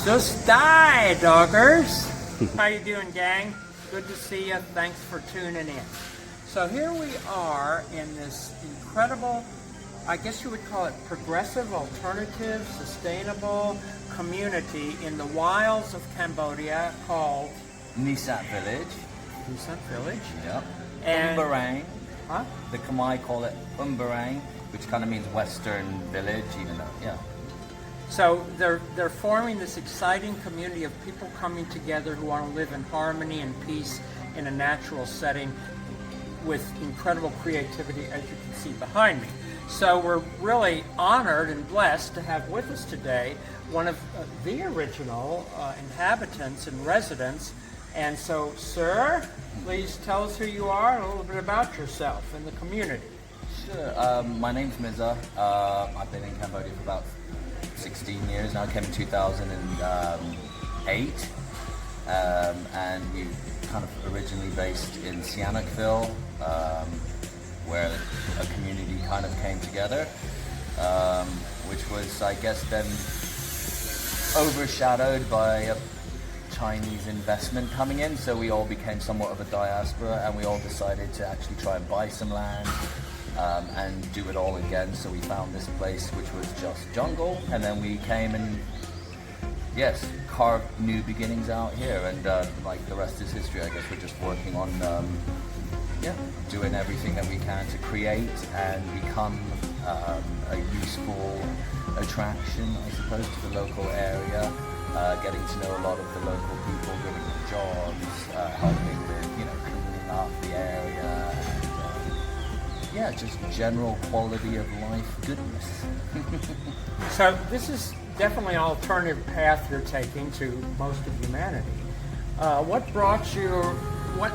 Sus die, doggers. How you doing, gang? Good to see you. Thanks for tuning in. So here we are in this incredible, I guess you would call it progressive, alternative, sustainable community in the wilds of Cambodia called Nesat Village. Nesat Village. Yep. And Barang. huh? The Khmer call it Barang, which kind of means Western village, even though, yeah. So they're forming this exciting community of people coming together who want to live in harmony and peace in a natural setting with incredible creativity, as you can see behind me. So we're really honored and blessed to have with us today one of the original inhabitants and residents. And so, sir, please tell us who you are and a little bit about yourself and the community. Sure. My name's Mirza. I've been in Cambodia for about 16 years now. I came in 2008, and we kind of originally based in Sihanoukville, where a community kind of came together, which was, I guess, then overshadowed by a Chinese investment coming in, so we all became somewhat of a diaspora, and we all decided to actually try and buy some land and do it all again. So we found this place which was just jungle, and then we came and carved new beginnings out here, and like the rest is history. I guess we're just working on doing everything that we can to create and become a useful attraction, I suppose, to the local area. Getting to know a lot of the local people, giving them jobs, helping with, cleaning up the area, and just general quality of life goodness. So this is definitely an alternative path you're taking to most of humanity. What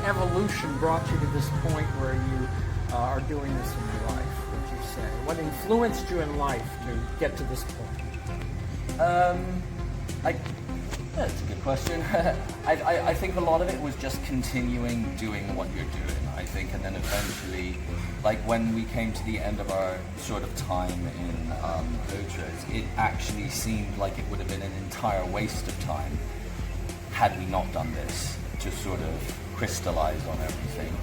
evolution brought you to this point where you are doing this in your life, would you say? What influenced you in life to get to this point? That's a good question. I think a lot of it was just continuing doing what you're doing, I think, and then eventually, like when we came to the end of our sort of time in Utrecht, it actually seemed like it would have been an entire waste of time had we not done this to sort of crystallize on everything.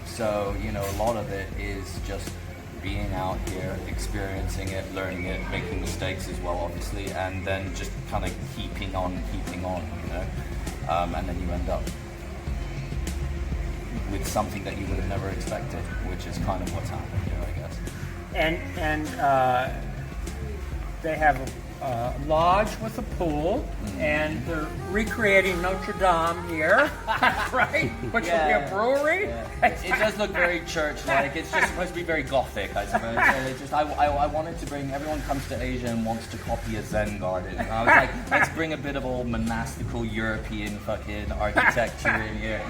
So, a lot of it is just being out here, experiencing it, learning it, making mistakes as well, obviously, and then just kind of keeping on, and then you end up with something that you would have never expected, which is kind of what's happened here, I guess. And they have a lodge with a pool, and they're recreating Notre Dame here, right? Which will be a brewery. Yeah. It does look very church-like. It's just supposed to be very Gothic, I suppose. So I wanted to bring. Everyone comes to Asia and wants to copy a Zen garden. And I was like, let's bring a bit of old monastical European fucking architecture in here,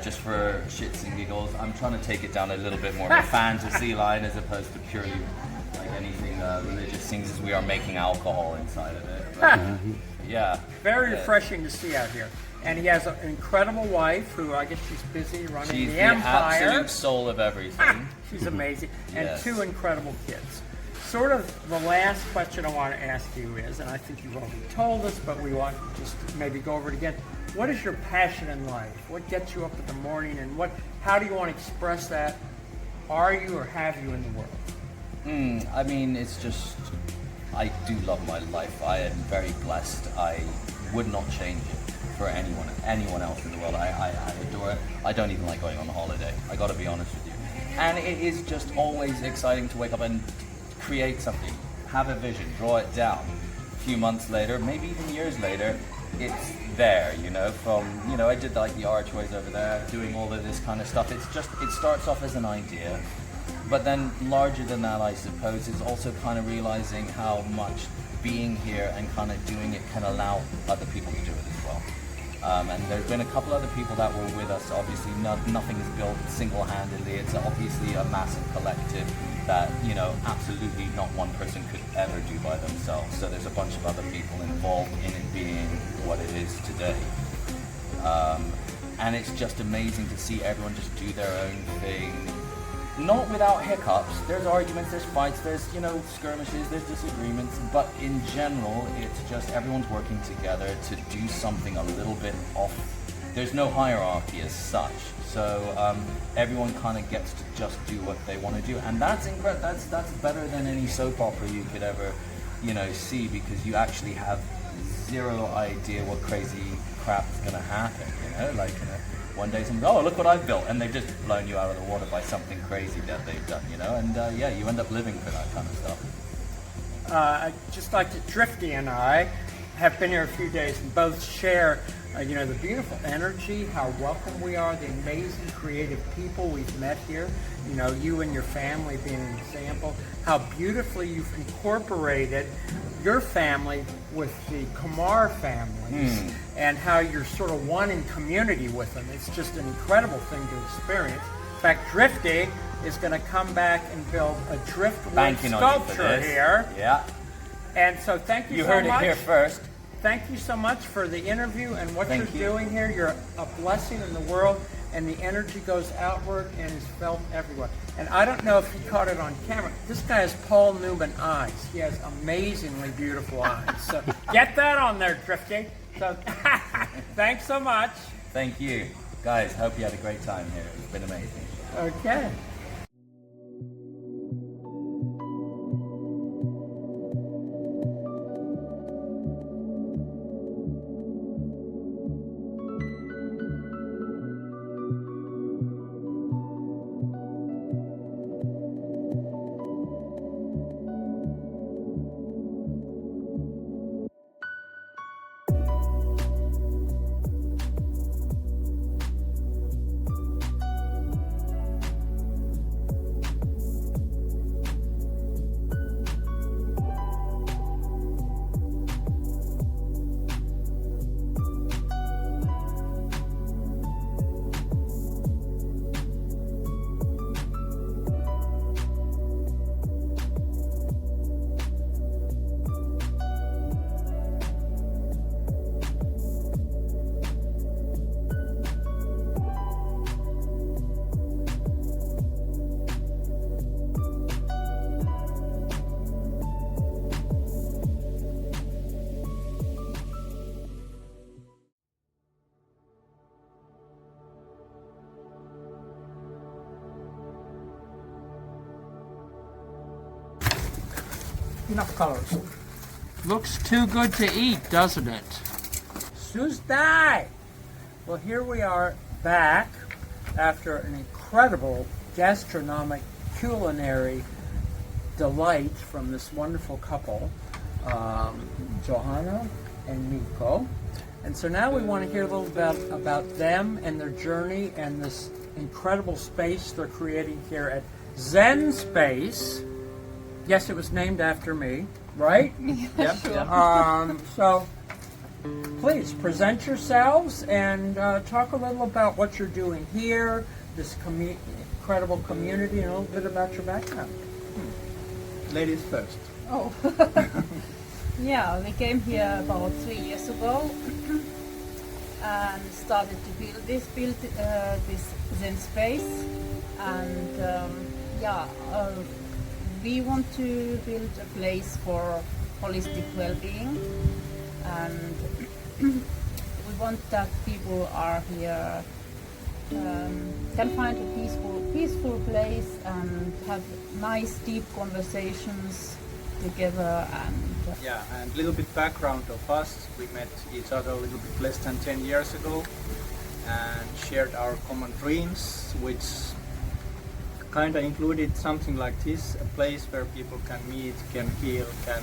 just for shits and giggles. I'm trying to take it down a little bit more of a fantasy line as opposed to purely like anything religious, things as we are making alcohol inside of it. But, very refreshing to see out here. And he has an incredible wife who, I guess she's busy running she's the empire. She's the absolute soul of everything. She's amazing. And Yes. 2 incredible kids. Sort of the last question I want to ask you is, and I think you've already told us, but we want just to maybe go over it again. What is your passion in life? What gets you up in the morning, and how do you want to express that? Are you or have you in the world? I mean, it's just, I do love my life. I am very blessed. I would not change it for anyone else in the world. I adore it. I don't even like going on holiday. I got to be honest with you. And it is just always exciting to wake up and create something, have a vision, draw it down. A few months later, maybe even years later, it's there, from, I did like the archways over there, doing all of this kind of stuff. It's just, it starts off as an idea. But then larger than that, I suppose, is also kind of realizing how much being here and kind of doing it can allow other people to do it as well. And there's been a couple other people that were with us. Obviously, nothing is built single-handedly. It's obviously a massive collective that, absolutely not one person could ever do by themselves. So there's a bunch of other people involved in it being what it is today. And it's just amazing to see everyone just do their own thing, not without hiccups. There's arguments, there's fights, there's, you know, skirmishes, there's disagreements, but in general, it's just everyone's working together to do something a little bit off. There's no hierarchy as such, so everyone kind of gets to just do what they want to do, and that's incredible. That's better than any soap opera you could ever, you know, see, because you actually have zero idea what crazy crap is going to happen. You know, like, you know, one day someone goes, oh, look what I've built, and they've just blown you out of the water by something crazy that they've done, you know, and yeah, you end up living for that kind of stuff. I'd just like to, Drifty and I have been here a few days and both share, you know, the beautiful energy, how welcome we are, the amazing creative people we've met here, you know, you and your family being an example, how beautifully you've incorporated your family with the Kamar families, and how you're sort of one in community with them. It's just an incredible thing to experience. In fact, Drifty is going to come back and build a driftwood sculpture here. Yeah. And so thank you so much. You heard it here first. Thank you so much for the interview and what Thank you're doing here. You're a blessing in the world, and the energy goes outward and is felt everywhere. And I don't know if you caught it on camera. This guy has Paul Newman eyes. He has amazingly beautiful eyes. So get that on there, Drifty. So thanks so much. Thank you. Guys, hope you had a great time here. It's been amazing. Okay. Enough colors. Looks too good to eat, doesn't it? Tuesday! Well, here we are back after an incredible gastronomic, culinary delight from this wonderful couple, Johanna and Miko. And so now we want to hear a little bit about them and their journey and this incredible space they're creating here at Zen Space. Yes, it was named after me, right? Yeah, sure. So please present yourselves and talk a little about what you're doing here, this incredible community, and a little bit about your background. Ladies first. Oh. Yeah, we came here about 3 years ago and started to build this Zen Space, and we want to build a place for holistic well-being, and we want that people are here can find a peaceful place and have nice deep conversations together. And and a little bit background of us. We met each other a little bit less than 10 years ago and shared our common dreams, which kind of included something like this, a place where people can meet, can heal, can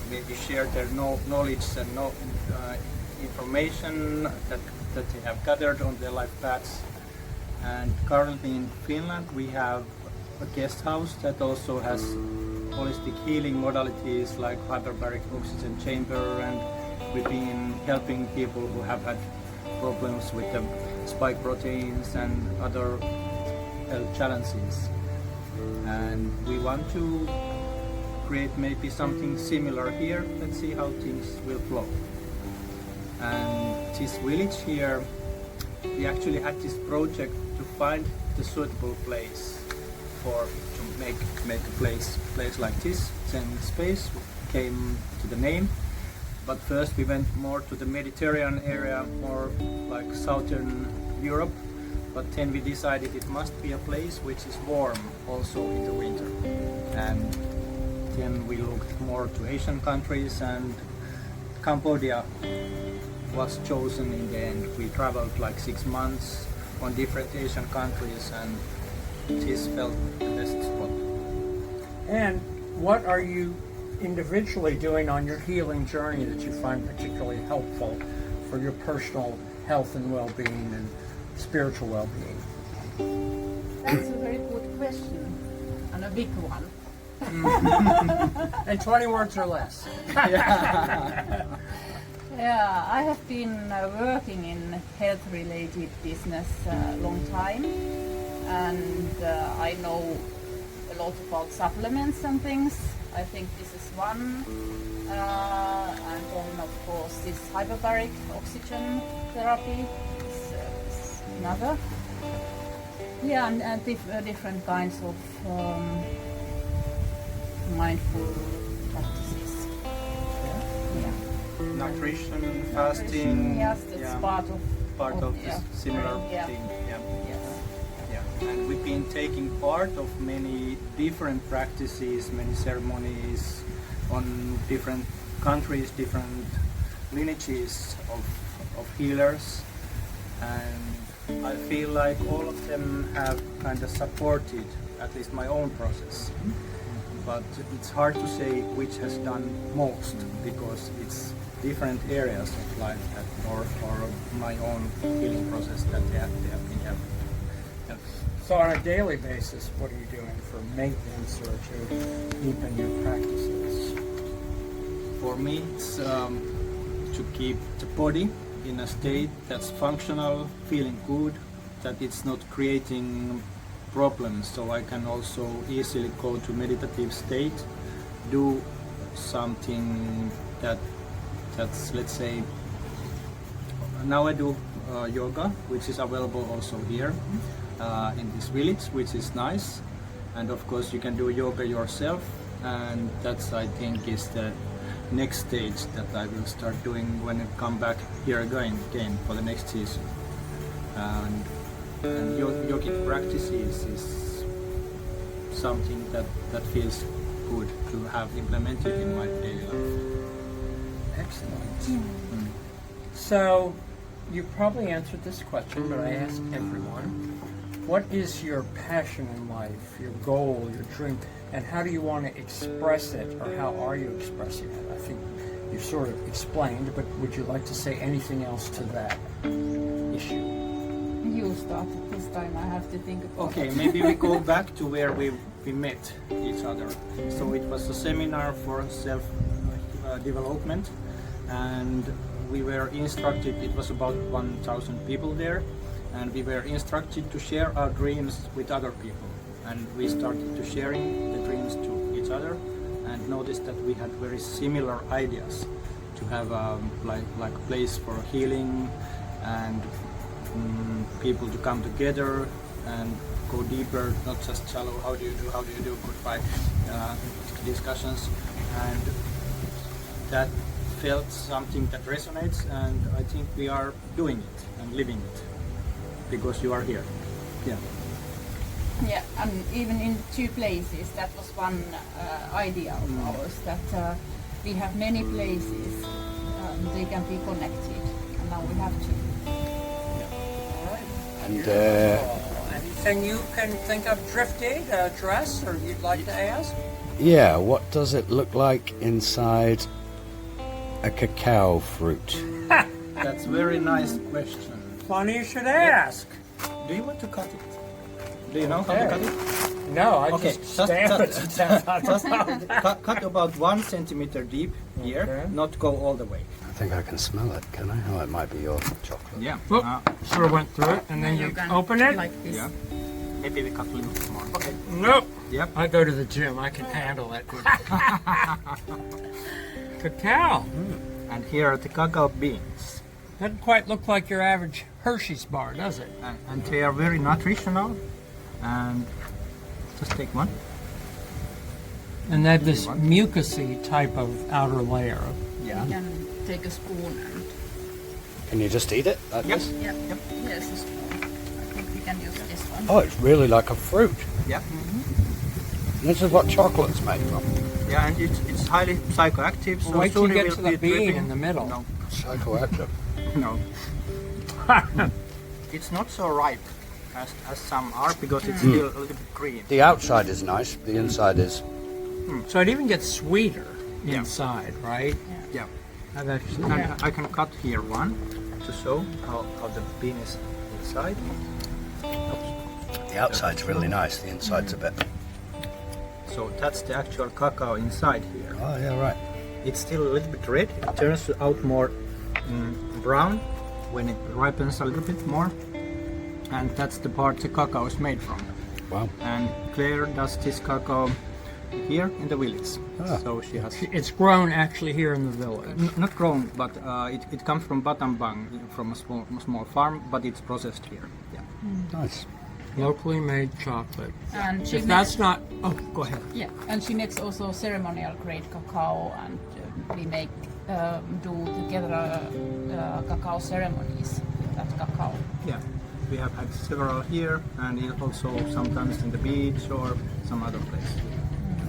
maybe share their knowledge and information that they have gathered on their life paths. And currently in Finland we have a guest house that also has holistic healing modalities like hyperbaric oxygen chamber, and we've been helping people who have had problems with the spike proteins and other health challenges. And we want to create maybe something similar here. Let's see how things will flow. And this village here, we actually had this project to find the suitable place. for to make a place like this. Zen Space came to the name, but first we went more to the Mediterranean area, more like southern Europe. But then we decided it must be a place which is warm also in the winter, and then we looked more to Asian countries, and Cambodia was chosen in the end. We traveled like 6 months on different Asian countries, and this felt the best spot. And what are you individually doing on your healing journey that you find particularly helpful for your personal health and well-being and spiritual well-being? That's a very good question and a big one. And 20 words or less. Yeah, I have been working in health-related business a long time, and I know a lot about supplements and things. I think this is one, and then of course this hyperbaric oxygen therapy is another. Yeah, and different kinds of mindful practices. Yeah. Nutrition, fasting. Yes, that's part of this similar yeah. thing. Yeah. Yes. Yeah. And we've been taking part of many different practices, many ceremonies on different countries, different lineages of healers, and I feel like all of them have kind of supported at least my own process. But it's hard to say which has done most, because it's different areas of life that, or my own healing process that they have been helping. Yeah. So on a daily basis, what are you doing for maintenance or to deepen your practices? For me, it's to keep the body in a state that's functional, feeling good, that it's not creating problems, so I can also easily go to meditative state, do something that's, let's say, now I do yoga, which is available also here in this village, which is nice, and of course you can do yoga yourself, and that's, I think, is the next stage that I will start doing when I come back here again for the next season. And yogic practices is something that feels good to have implemented in my daily life. Excellent. So you probably answered this question, but I ask everyone, what is your passion in life, your goal, your dream, and how do you want to express it, or how are you expressing it? I think you sort of explained, but would you like to say anything else to that issue? You started this time, I have to think about Okay, it. maybe we go back to where we met each other. So it was a seminar for self-development, and we were instructed, it was about 1,000 people there, and we were instructed to share our dreams with other people. And we started to sharing the dreams to each other, and noticed that we had very similar ideas to have like a place for healing, and people to come together and go deeper, not just shallow, how do you do, goodbye discussions. And that felt something that resonates, and I think we are doing it and living it because you are here. Yeah. Yeah, and even in two places, that was one idea of ours, that we have many places, they can be connected, and now we have to. And anything you can think of drifted, address, or you'd like to ask? Yeah, what does it look like inside a cacao fruit? That's a very nice question. Funny you should ask. Do you want to cut it? Do you know how to cut it? No, I Okay, just stamp it. just cut about 1 centimeter deep here, Okay. not go all the way. I think I can smell it, can I? Oh, it might be your chocolate. Yeah. Sort of went through it, and then you can open it. like this. Yeah. Maybe we cut a little bit more. Okay. Nope. Yep. I go to the gym. I can handle it. Cacao. And here are the cacao beans. Doesn't quite look like your average Hershey's bar, does it? And they are very nutritional, and Just take one. And they have this mucousy type of outer layer. Yeah. You can take a spoon and Can you just eat it like Yep. this? yeah, yes, a spoon. I think we can use this one. Oh, it's really like a fruit. Yeah. This is what chocolate's made from. Yeah, and it's highly psychoactive. So Wait till soon you it get will to the be bean dripping. in the middle. No, Psychoactive. no. It's not so ripe as some are because it's still a little bit green. The outside is nice. The inside is. So it even gets sweeter Yeah. inside, right? Yeah. I've actually, And I can cut here one to show how the bean is inside. The outside's really nice. The inside's a bit. So that's the actual cacao inside here. Oh yeah, right. It's still a little bit red. It turns out more brown when it ripens a little bit more. And that's the part the cacao is made from. Wow. And Claire does this cacao here in the village. Ah. So she has it's grown actually here in the village. not grown, but it comes from Battambang, from a small farm, but it's processed here. Yeah. Nice. Locally made chocolate. And she If makes, that's not, oh, go ahead. yeah, and she makes also ceremonial grade cacao, and we make do together cacao ceremonies with that cacao. Yeah. We have had several here, and also sometimes in the beach or some other place.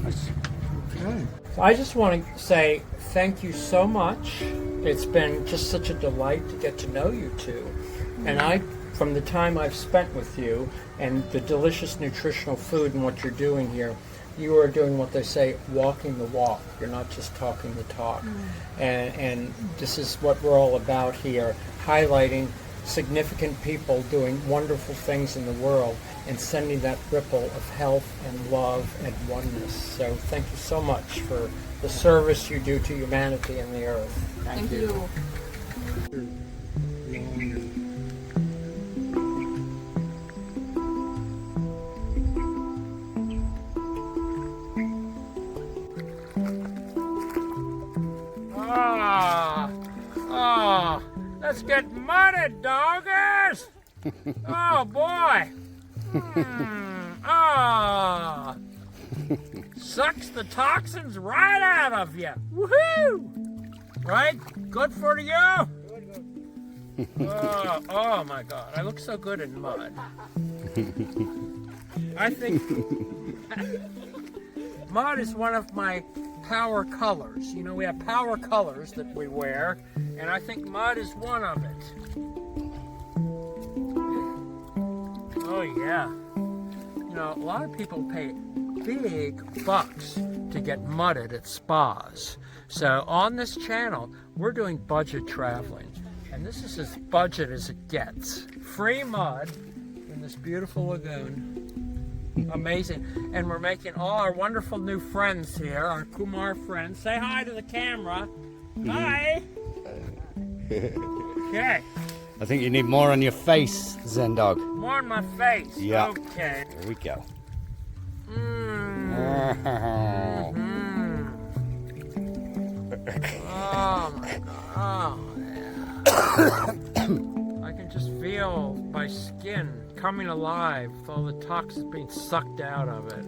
Nice. Okay. So I just want to say thank you so much. It's been just such a delight to get to know you two. And from the time I've spent with you and the delicious nutritional food and what you're doing here, you are doing what they say, walking the walk. You're not just talking the talk. And this is what we're all about here, highlighting significant people doing wonderful things in the world and sending that ripple of health and love and oneness. So thank you so much for the service you do to humanity and the earth. Thank you. Let's get mudded, doggers! Oh boy! Sucks the toxins right out of you. Woohoo! Right? Good for you? Oh my God! I look so good in mud. I think mud is one of my power colors. You know, we have power colors that we wear, and I think mud is one of it. Oh yeah. You know, a lot of people pay big bucks to get mudded at spas. So on this channel, we're doing budget traveling, and this is as budget as it gets. Free mud in this beautiful lagoon. Amazing. And we're making all our wonderful new friends here, our Kumar friends. Say hi to the camera. Hi. Okay. I think you need more on your face, Zen Dog. More on my face. Yeah. Okay. There we go. Oh my God. Oh yeah. I can just feel my skin coming alive with all the toxins being sucked out of it.